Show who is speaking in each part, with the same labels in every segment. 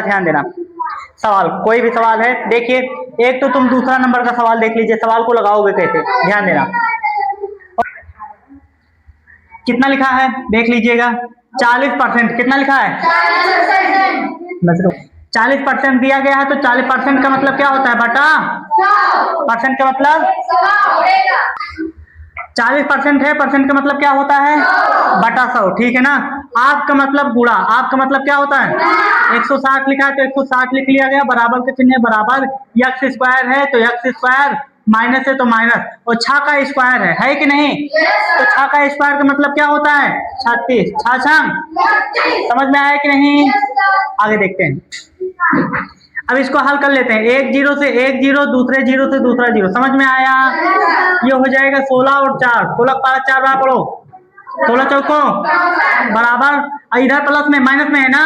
Speaker 1: ध्यान देना। सवाल, कोई भी सवाल है देखिए, एक तो तुम दूसरा नंबर का सवाल देख लीजिए, सवाल को लगाओगे कैसे, ध्यान देना। कितना लिखा है देख लीजिएगा, 40%। कितना लिखा है? 40% दिया गया है, तो 40% का मतलब क्या होता है? बटा परसेंट का मतलब 40% है, परसेंट का मतलब क्या होता है? बटा 100, ठीक है ना। आपका मतलब गुणा, आपका मतलब क्या होता है? 160 लिखा है तो 160 लिख लिया गया, बराबर के चिन्ह बराबर, एक्स स्क्वायर है तो एक्स स्क्वायर, माइनस है तो माइनस, और 6 का स्क्वायर है कि नहीं? तो 6 का स्क्वायर का मतलब क्या होता है? 36। 6 समझ में आया कि नहीं? आगे देखते हैं। अब इसको हल कर लेते हैं, एक जीरो से एक जीरो, दूसरे जीरो से दूसरा जीरो, समझ में आया? ये हो जाएगा 16 और 4, 16 का 4 बार पढ़ो, 16 चौको बराबर, इधर प्लस में माइनस में है ना,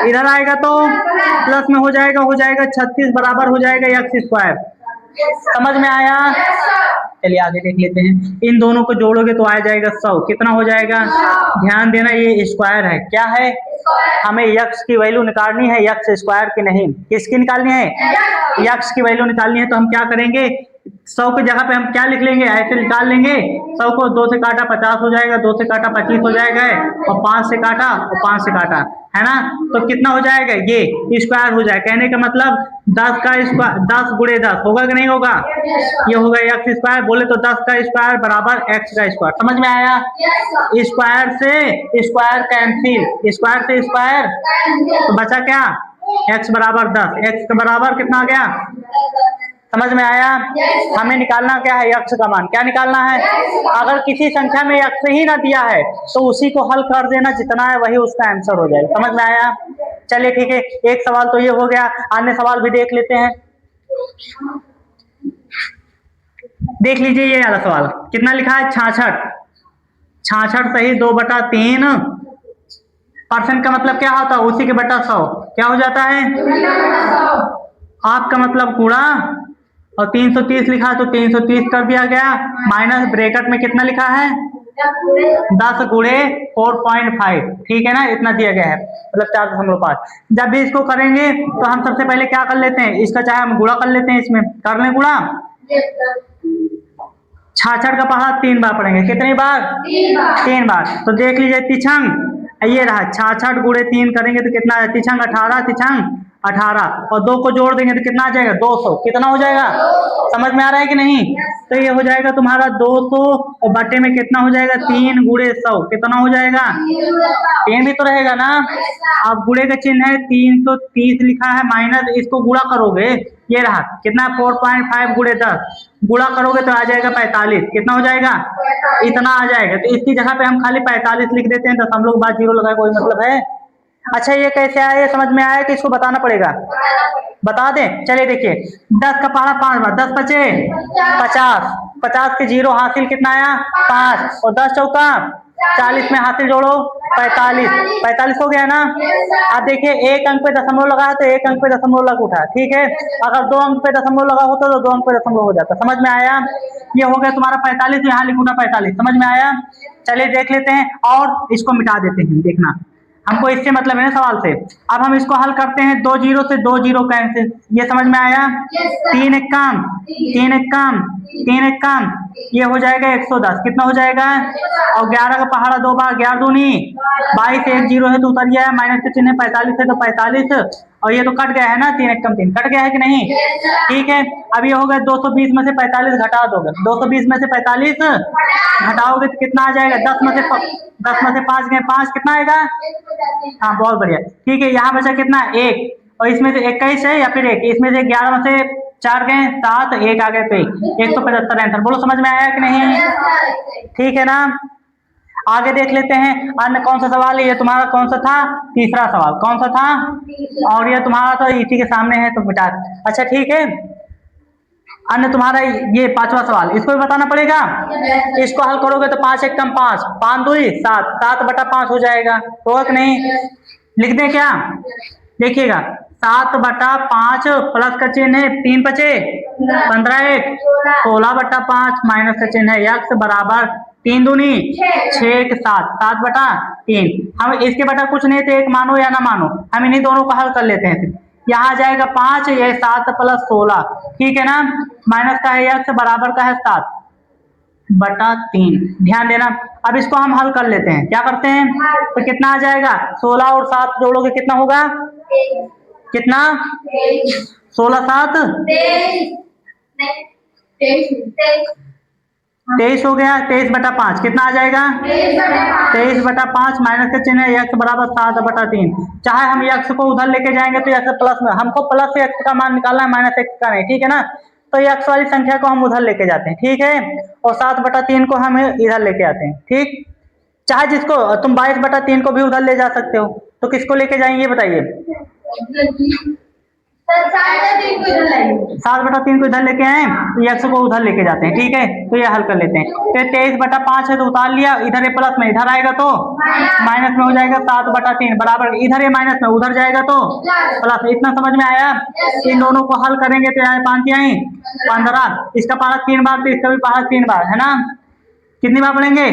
Speaker 1: इधर आएगा तो प्लस में हो जाएगा 36 बराबर हो जाएगा एक्स स्क्वायर। समझ में आया? चलिए आगे देख लेते हैं, इन दोनों को जोड़ोगे तो आ जाएगा 100। कितना हो जाएगा? ध्यान देना, ये स्क्वायर है, क्या है? हमें यक्स की वैल्यू निकालनी है, यक्स स्क्वायर की नहीं। किसकी निकालनी है? यक्स की वैल्यू निकालनी है, तो हम क्या करेंगे, 100 की जगह पे हम क्या लिख लेंगे, ऐसे निकाल लेंगे। 100 को 2 से काटा 50 हो जाएगा, 2 से काटा 25 हो जाएगा, और 5 से काटा और 5 से काटा, है ना। तो कितना हो जाएगा? ये स्क्वायर हो जाएगा। कहने का मतलब 10 का स्क्वायर, 10 गुणे 10 होगा कि नहीं होगा? ये होगा एक्स स्क्वायर, बोले तो 10 का स्क्वायर बराबर एक्स का स्क्वायर। समझ में आया? स्क्वायर से स्क्वायर कैंसिल, स्क्वायर से स्क्वायर, तो बचा क्या? एक्स बराबर 10, एक्स का बराबर कितना आ गया? समझ में आया? हमें निकालना क्या है? यक्स का मान। क्या निकालना है? अगर किसी संख्या में यक्स ही ना दिया है तो उसी को हल कर देना, जितना है वही उसका आंसर हो जाएगा। समझ में आया? चलिए ठीक है, एक सवाल तो ये हो गया, अन्य सवाल भी देख लेते हैं। देख लीजिए ये वाला सवाल, कितना लिखा है? 66। 66 सही 2/3 परसेंट का मतलब क्या होता है? उसी के बटा 100 क्या हो जाता है? आपका मतलब गुणा, और 330 लिखा तो 330 कर दिया गया, माइनस ब्रैकेट में कितना लिखा है? 10 गुणे 4.5, ठीक है ना, इतना दिया गया है, मतलब 4.5। जब भी इसको करेंगे तो हम सबसे पहले क्या कर लेते हैं, इसका चाहे हम गुणा कर लेते हैं, इसमें कर लें गुणा। 66 का पहाड़ा 3 बार पढ़ेंगे, कितनी बार? 3 बार। तो देख लीजिए तिछंग ये रहा, 66 गुणे 3 करेंगे तो कितना है? तिछंग 18, तिछंग 18, और 2 को जोड़ देंगे तो कितना आ जाएगा? 200। कितना हो जाएगा? समझ में आ रहा है कि नहीं? तो ये हो जाएगा तुम्हारा 200, और बटे में कितना हो जाएगा? 3 गुणे 100, कितना हो जाएगा? 3 भी तो रहेगा ना। अब गुणे का चिन्ह है, 330 लिखा है, माइनस इसको गुणा करोगे, ये रहा कितना? 4.5 गुणे 10, गुणा करोगे तो आ जाएगा 45। कितना हो जाएगा? इतना आ जाएगा। तो इसकी जगह पे हम खाली 45 लिख देते हैं, तो हम लोग बाद जीरो लगाए, कोई मतलब है? अच्छा ये कैसे आया, ये समझ में आया कि इसको बताना पड़ेगा? बता दें, चलिए देखिए, 10 का पहाड़ा 5 बार, 10 बचे 50, 50 के जीरो हासिल कितना आया? 5, और 10 चौका 40 में हासिल जोड़ो 45, 45 हो गया ना। अब देखिए एक अंक पे दशमलव लगा तो एक अंक पे दशमलव लग उठा, ठीक है। अगर 2 अंक पे दशमलव लगा होता तो 2 अंक पे दशमलव हो जाता। समझ में आया? ये हो गया तुम्हारा 45, यहाँ लिखूंगा 45। समझ में आया? चलिए देख लेते हैं, और इसको मिटा देते हैं, देखना हमको इससे मतलब है ना सवाल से। अब हम इसको हल करते हैं, 2 जीरो से 2 जीरो कैंसिल, ये समझ में आया? 3 एक काम, 3 एक काम, 3 एक काम, ये हो जाएगा 110। कितना हो जाएगा? और 11 का पहाड़ा 2 बार, 11 दूनी 22, एक जीरो है तो उतर गया है, माइनस के चिन्ह 45 है तो 45, और ये तो कट गया है ना, 3 एक कम 3 कट गया है कि नहीं? ठीक है। अब ये हो गया 220 में से 45 घटा दोगे, 220 में से 45 घटाओगे तो कितना आ जाएगा? 10 में से 5 गए 5, कितना आएगा? हाँ बहुत बढ़िया, ठीक है। यहाँ बचा कितना? 1, और इसमें से 21 है या फिर 1, इसमें से 11 में से 4 गए 7, 1 आ गए तो 175 आंसर। बोलो समझ में आया कि नहीं? ठीक है ना। आगे देख लेते हैं, अन्य कौन सा सवाल है, ये तुम्हारा कौन सा था? तीसरा सवाल कौन सा था? और ये तुम्हारा तो इसी के सामने है तो बेटा, अच्छा ठीक है। अन्य तुम्हारा ये 5वां सवाल, इसको भी बताना पड़ेगा। इसको हल करोगे तो 5 एक कम 5, 5 2 7, 7/5 हो जाएगा, होगा कि नहीं? लिख दें क्या? देखिएगा 7/5 प्लस का चिन्ह है 3 बचे 15, 1 16/5 माइनस का चिन्ह है, यक्स बराबर तीन दूनी 6 के 7, 7/3। हम इसके बटा कुछ नहीं तो एक मानो या ना मानो, हम इन्हीं दोनों को हल कर लेते हैं। यहाँ आ जाएगा 5, ये 7 + 16, ठीक है ना। माइनस का है x बराबर का है 7/3। ध्यान देना। अब इसको हम हल कर लेते हैं, क्या करते हैं, तो कितना आ जाएगा, 16 और 7 जोड़ोगे कितना होगा, कितना, 16 7 23 हो गया। 23/5 कितना आ जाएगा, 23/5। माइनस का चिन्ह है, x बराबर 7/3। चाहे हम x को उधर लेके जाएंगे तो x प्लस में, हमको प्लस x का मान निकालना है, माइनस x का नहीं, ठीक है ना। तो x वाली संख्या को हम उधर लेके जाते हैं, ठीक है, और 7/3 को हम इधर लेके आते हैं, ठीक। चाहे जिसको तुम 22/3 को भी उधर ले जा सकते हो, तो किसको लेके जाएंगे ये बताइए। 7/3 को इधर लेके आए तो x को उधर लेके जाते हैं, ठीक है। तो ये हल कर लेते हैं। तो 23/5 है तो उतार लिया, इधर ये प्लस में इधर आएगा तो माइनस में हो जाएगा, 7/3 बराबर, इधर ये माइनस में उधर जाएगा तो प्लस। इतना समझ में आया। इन दोनों को हल करेंगे तो यहाँ 5 आई 15, इसका पहाड़ा 3 बार तो इसका भी पहाड़ा 3 बार है ना। कितनी बार पढ़ेंगे,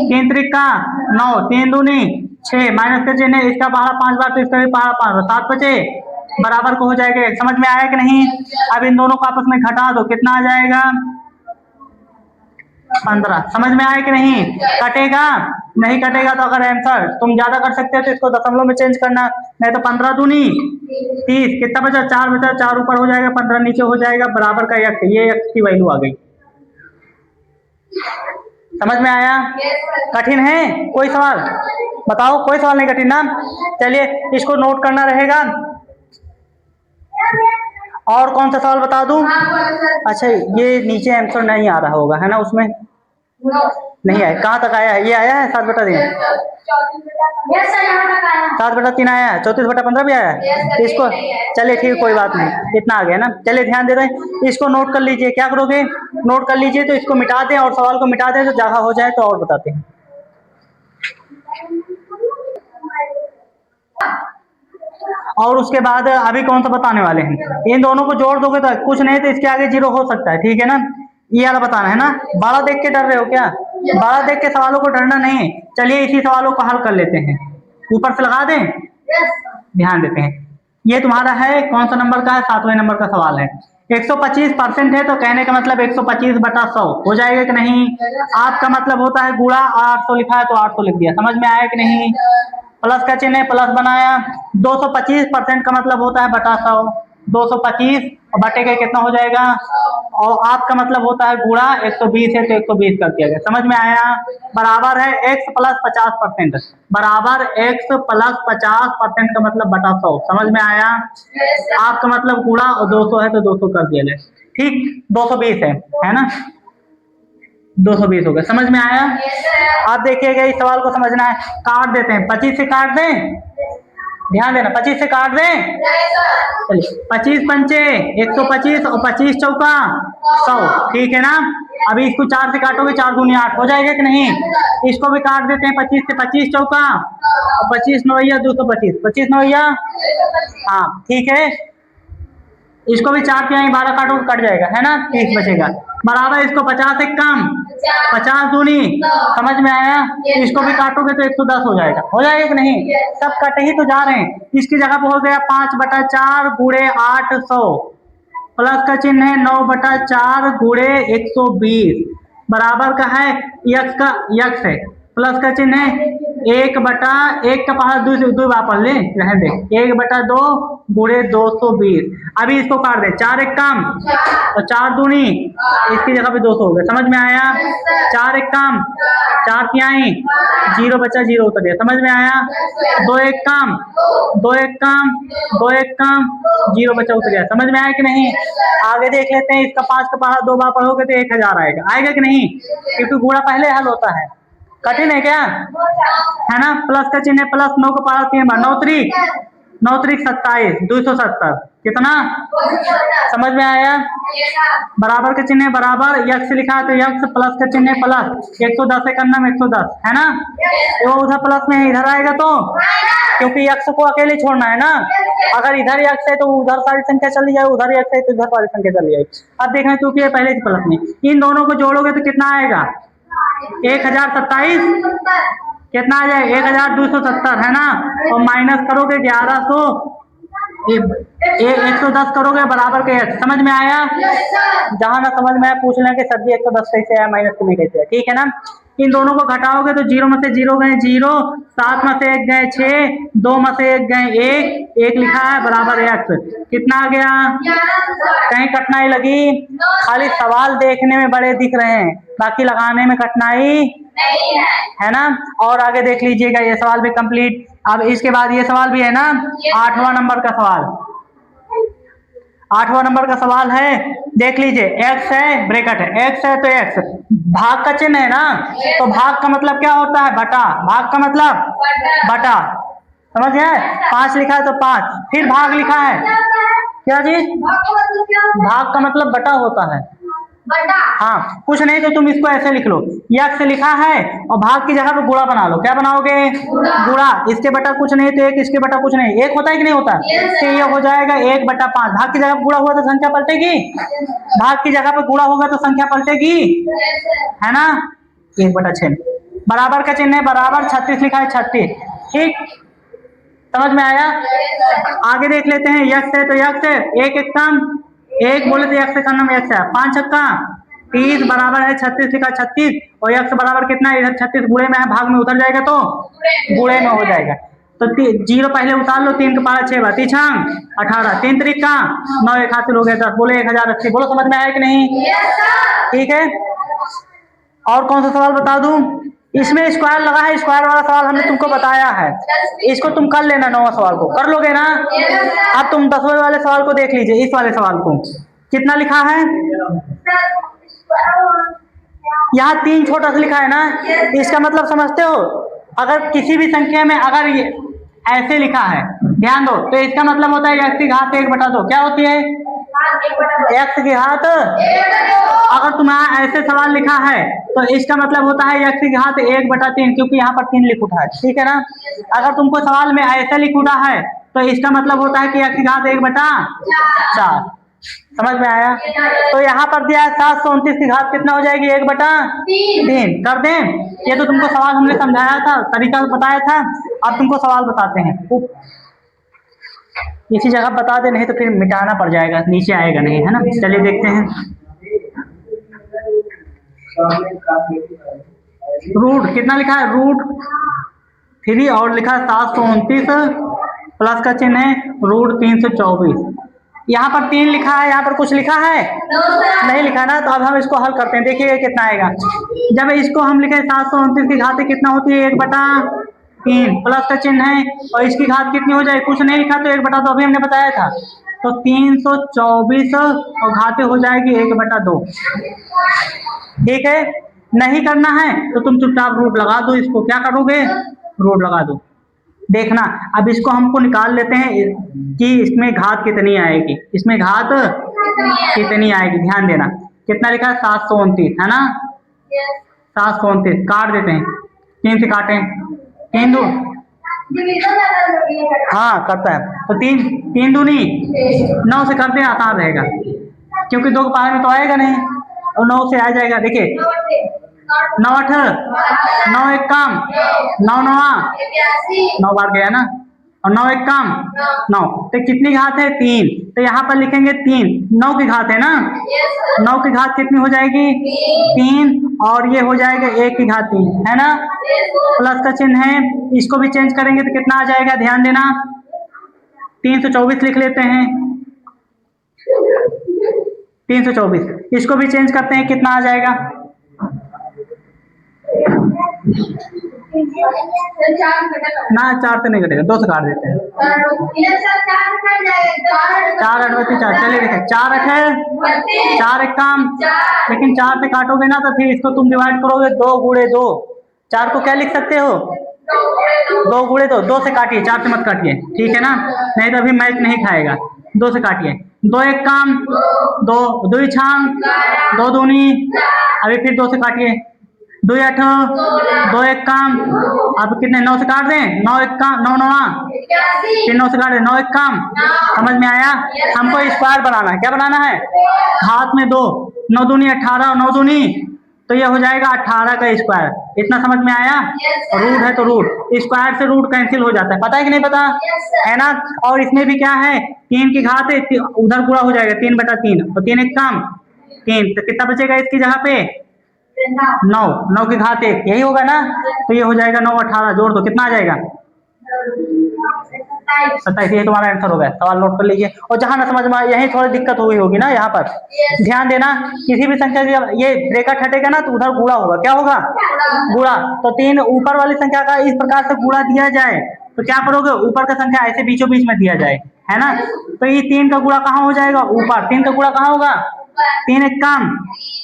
Speaker 1: 3 त्रिका 9, 3 दूनी 6, माइनस का चिन्ह, इसका पहाड़ा 5 बार तो इसका भी पहाड़ा 5 बार, 7 बचे बराबर को हो जाएगा। समझ में आया कि नहीं। अब इन दोनों को आपस में घटा दो, कितना आ जाएगा, 15। समझ में आया कि नहीं। कटेगा नहीं, कटेगा तो अगर आंसर तुम ज्यादा कर सकते हो तो इसको दशमलव में चेंज करना, नहीं तो 15 दूनी 30, कितना बचा, 4 बचा, 4 ऊपर हो जाएगा, 15 नीचे हो जाएगा, बराबर का x, ये x की वैल्यू आ गई। समझ में आया। कठिन है कोई सवाल बताओ, कोई सवाल नहीं कठिन ना। चलिए इसको नोट करना रहेगा। और कौन सा सवाल बता दूं। अच्छा ये नीचे आंसर नहीं आ रहा होगा है ना, उसमें नहीं आया, कहाँ तक आया है, ये आया है 7/3, 7/3 आया है, 34/15 भी आया है इसको। चलिए ठीक, कोई बात नहीं, इतना आ गया ना। चलिए ध्यान दे रहे हैं, इसको नोट कर लीजिए। क्या करोगे, नोट कर लीजिए, तो इसको मिटा दें और सवाल को मिटा दें, तो जगह हो जाए तो और बताते हैं। और उसके बाद अभी कौन सा बताने वाले हैं, इन दोनों को जोड़ दोगे तो कुछ नहीं तो इसके आगे 0 हो सकता है, ठीक है ना। ये वाला बताना है ना। बड़ा देख के डर रहे हो क्या, बड़ा देख के सवालों को डरना नहीं है। चलिए इसी सवालों को हल कर लेते हैं, ऊपर से लगा दें। ध्यान देते हैं, ये तुम्हारा है कौन सा नंबर का है, 7वें नंबर का सवाल है। 125% है तो कहने का मतलब 125/100 हो जाएगा कि नहीं। आपका मतलब होता है गुणा, 800 लिखा है तो 800 लिख दिया। समझ में आया कि नहीं। प्लस का चिन्ह है, प्लस बनाया। 225% का मतलब होता है बटा 100, 225 और बटे के कितना हो जाएगा, और आपका मतलब होता है गुणा, 120 है तो 120 कर दिया गया। समझ में आया। बराबर है x + 50%, बराबर x + 50% का मतलब बटा 100। समझ में आया। आपका मतलब गुणा और 200 है तो 200 कर दिया गया, ठीक। 220 है ना, 220 हो गया। समझ में आया। आप देखिएगा इस सवाल को समझना है। काट देते हैं, 25 से काट दें, ध्यान देना, 25 से काट दें। चलिए 25 पंचे 125 और 25 चौका 100, ठीक है ना। अभी इसको 4 से काटोगे, 4 दूनी 8 हो जाएगा कि नहीं। इसको भी काट देते हैं 25 से, 25 चौका और 25 नौया 225, 25 नौया, हाँ ठीक है। इसको भी 4 के 12 काटो कट जाएगा है ना, 30 बचेगा। बराबर इसको 50 से कम, 50 दूनी, समझ में आया। इसको भी काटोगे तो 110 हो जाएगा कि नहीं। सब कटे ही तो जा रहे हैं। इसकी जगह पे हो गया 5/4 गुणे 800, प्लस का चिन्ह है 9/4 गुणे 120, बराबर का है x का, x है, प्लस का चिन्ह है 1/1 का पहाड़ 2 बार पढ़ ले, रहने दे, 1/2 गुणे 220। अभी इसको काट दे, 4 1 काम और 4 दूनी, इसकी जगह पे 200 हो गया। समझ में आया। 4 1 काम, 4 की आई 0 बचा, 0 उतर गया। समझ में आया। 2 1 काम, 2 1 काम, 2 1 काम, 0 बचा, उतर गया। समझ में आया कि नहीं। आगे देख लेते हैं। इसका 5 का पहाड़ा 2 बार पढ़ोगे तो 1000 आएगा कि नहीं, क्योंकि गुणा पहले हल होता है। कठिन है क्या, है ना। प्लस का चिन्ह है, प्लस 9 का पहाड़ा 3 बार, 9 3 27, 270, कितना। समझ में आया। बराबर का चिन्ह है, बराबर x लिखा है तो x, प्लस का चिन्ह है प्लस, 110 है करना में 110 है ना। वो उधर प्लस में है, इधर आएगा तो, क्योंकि x को अकेले छोड़ना है ना। अगर इधर x है तो उधर सारी संख्या चली जाए, उधर x है तो इधर सारी संख्या चली जाएगी। अब देखना, क्योंकि ये पहले से प्लस में, इन दोनों को जोड़ोगे तो कितना आएगा, 1027 कितना आ जाए 1270 है ना। और माइनस करोगे 1100 110 करोगे बराबर के x। समझ में आया? जहां ना समझ में आया पूछ लें कि सर जी 110 कैसे आया माइनस में कैसे है, ठीक है ना। इन दोनों को घटाओगे तो 0 में से 0 गए 0, 7 में से 1 गए 6, 2 में से 1 गए 1 लिखा है बराबर x। कितना आ गया? कहीं कठिनाई लगी? खाली सवाल देखने में बड़े दिख रहे हैं, बाकी लगाने में कठिनाई है ना। और आगे देख लीजिएगा, ये सवाल भी कंप्लीट। अब इसके बाद ये सवाल भी है ना, 8वां नंबर का सवाल। 8वां नंबर का सवाल है, देख लीजिए। x है, ब्रैकेट है, x है तो x भाग का चिन्ह है ना, तो भाग का मतलब क्या होता है? बटा। भाग का मतलब बटा, समझ गए? 5 लिखा है तो 5, फिर भाग लिखा है क्या जी? भाग का मतलब बटा होता है। हाँ, कुछ नहीं तो तुम इसको ऐसे लिख लो, x लिखा है और भाग की जगह पे गुणा बना लो। क्या बनाओगे? गुणा। इसके बटा कुछ नहीं तो 1, इसके बटा कुछ नहीं, 1 होता है कि नहीं होता? तो ये हो जाएगा 1/5। भाग की जगह पे गुणा हुआ तो संख्या पलटेगी, भाग की जगह पे गुणा होगा तो संख्या पलटेगी, है ना। 1/6 बराबर का चिन्ह है, बराबर 36 लिखा है, 36। ठीक, समझ में आया? आगे देख लेते हैं। x है तो x है, 1 कम 1 बोले तो x का नाम x है, 5 छक्का 30 बराबर है 36 लिखा 36। और x बराबर कितना है? इधर 36 गुणे में है, भाग में उधर जाएगा तो गुणे में हो जाएगा। तो 0 पहले उतार लो, 3 के पारा 6 बार 3 18, 3 3 का 9, 1 हासिल हो गया 10। बोले 1080। बोलो समझ में आया कि नहीं? ठीक है। और कौन सा सवाल बता दूं? इसमें स्क्वायर लगा है, स्क्वायर वाला सवाल हमने तुमको बताया है, इसको तुम कर लेना। 9वां सवाल को कर लोगे ना। अब तुम 10वें वाले सवाल को देख लीजिए। इस वाले सवाल को कितना लिखा है? यहाँ 3 छोटा सा लिखा है ना, इसका मतलब समझते हो? अगर किसी भी संख्या में अगर ये ऐसे लिखा है, ध्यान दो, तो इसका मतलब होता है x की घात 1/2। क्या होती है? x की घात। अगर तुम्हारा ऐसे सवाल लिखा है तो इसका मतलब होता है x की घात 1/3, क्योंकि यहाँ पर 3 लिख उठा है, ठीक है ना। अगर तुमको सवाल में ऐसे लिख उठा है तो इसका मतलब होता है कि x की घात 1/4। समझ में आया? तो यहाँ पर दिया है 729 की घात कितना हो जाएगी? 1/3 कर दें। ये तो तुमको सवाल हमने समझाया था, तरीका बताया था। अब तुमको सवाल बताते हैं, इसी जगह बता दे, नहीं तो फिर मिटाना पड़ जाएगा, नीचे आएगा नहीं, है ना। चलिए देखते हैं। रूट कितना लिखा है? रूट 3 और लिखा है 729 प्लस का चिन्ह है रूट 324। यहाँ पर 3 लिखा है, यहाँ पर कुछ लिखा है नहीं लिखा ना। तो अब हम इसको हल करते हैं, देखिए कितना आएगा। जब इसको हम लिखे 729 की घात कितना होती है? 1/3 प्लस का चिन्ह है, और इसकी घात कितनी हो जाए? कुछ नहीं लिखा तो 1/2, अभी हमने बताया था। तो 324 और घाते हो जाएगी 1/2। ठीक है। नहीं करना है तो तुम चुपचाप रूट लगा दो। इसको क्या करोगे? रूट लगा दो। देखना, अब इसको हमको निकाल लेते हैं कि इसमें घात कितनी आएगी, इसमें घात कितनी आएगी। ध्यान देना, कितना लिखा है? 729, है ना। 729 काट देते हैं, 3 से काटें, 3 2, हाँ करता है। तो 3 दूनी 9 से करते हैं, आसान रहेगा, क्योंकि 2 के पारे में तो आएगा नहीं, और 9 से आ जाएगा। देखिए 9 8 9 1 काम 9 9 बार गया ना, और 9 1 काम 9। तो कितनी घात है? 3। तो यहाँ पर लिखेंगे 3, 9 की घात है ना। 9 की घात कितनी हो जाएगी? 3, और ये हो जाएगा 1 की घात 3, है ना। प्लस का चिन्ह है, इसको भी चेंज करेंगे तो कितना आ जाएगा? ध्यान देना, 324 लिख लेते हैं। 324, इसको भी चेंज करते हैं, कितना आ जाएगा? ना 4 से नहीं कटेगा, 2 से काट देते हैं। 4 8 4। चलिए देखें, 4 8 4 1 काम, लेकिन 4 से काटोगे ना तो फिर इसको तुम डिवाइड करोगे 2 गुणे 2। 4 को क्या लिख सकते हो? 2 गुणे 2। 2 से काटिए, 4 से मत काटिए, ठीक है ना, नहीं तो अभी मैच नहीं खाएगा। 2 से काटिए, 2 1 काम 2 2 छांग 2 दूनी, अभी फिर 2 से काटिए, 2 8 2 1 काम। अब कितने? 9 से काट दें, 9 1 काम 9 9, फिर 9 से काट दें, 9 1 काम। समझ में आया? हमको स्क्वायर बनाना है। क्या बनाना है? घात में 2, 9 दूनी 18 और 9 दूनी तो ये हो जाएगा 18 का स्क्वायर। इतना समझ में आया? रूट है तो रूट, स्क्वायर से रूट कैंसिल हो जाता है, पता है कि नहीं पता? है ना। और इसमें भी क्या है, 3 की घात है, उधर पूरा हो जाएगा 3/3 और 3 एक काम 3, तो कितना बचेगा इसकी जगह पे? 9, 9 की घात 1, यही होगा ना। तो ये हो जाएगा 9 18 जोड़ दो, कितना आ जाएगा? 27। ये तुम्हारा आंसर हो गया। सवाल नोट कर लीजिए। और जहां ना समझ में आए यही थोड़ी दिक्कत हुई होगी ना, यहाँ पर ध्यान देना, किसी भी संख्या की ये ब्रैकेट हटेगा ना तो उधर गुणा होगा, क्या होगा? गुणा। तो 3 ऊपर वाली संख्या का इस प्रकार से गुणा दिया जाए तो क्या करोगे, ऊपर का संख्या ऐसे बीचों बीच में दिया जाए, है ना। तो ये 3 का गुणा कहाँ हो जाएगा? ऊपर। 3 का गुणा कहाँ होगा? 3 एक काम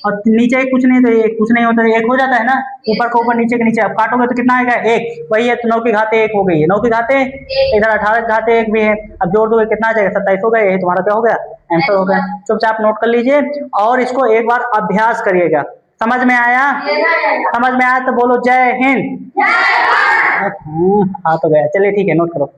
Speaker 1: और नीचे एक कुछ नहीं, तो एक कुछ नहीं होता, एक हो जाता है ना, ऊपर का ऊपर नीचे के नीचे। अब काटोगे तो कितना आएगा? 1, वही है, तो 9 की घाते 1 हो गई है, 9 की घाते, इधर 18 की घाते 1 भी है। अब जोड़ दोगे कितना आ जाएगा? 27 हो गया। यही तुम्हारा क्या हो गया? आंसर हो गया। चुपचाप नोट कर लीजिए और इसको एक बार अभ्यास करिएगा। समझ में आया? समझ में आया तो बोलो जय हिंद। हाँ तो गया, चलिए ठीक है, नोट करो।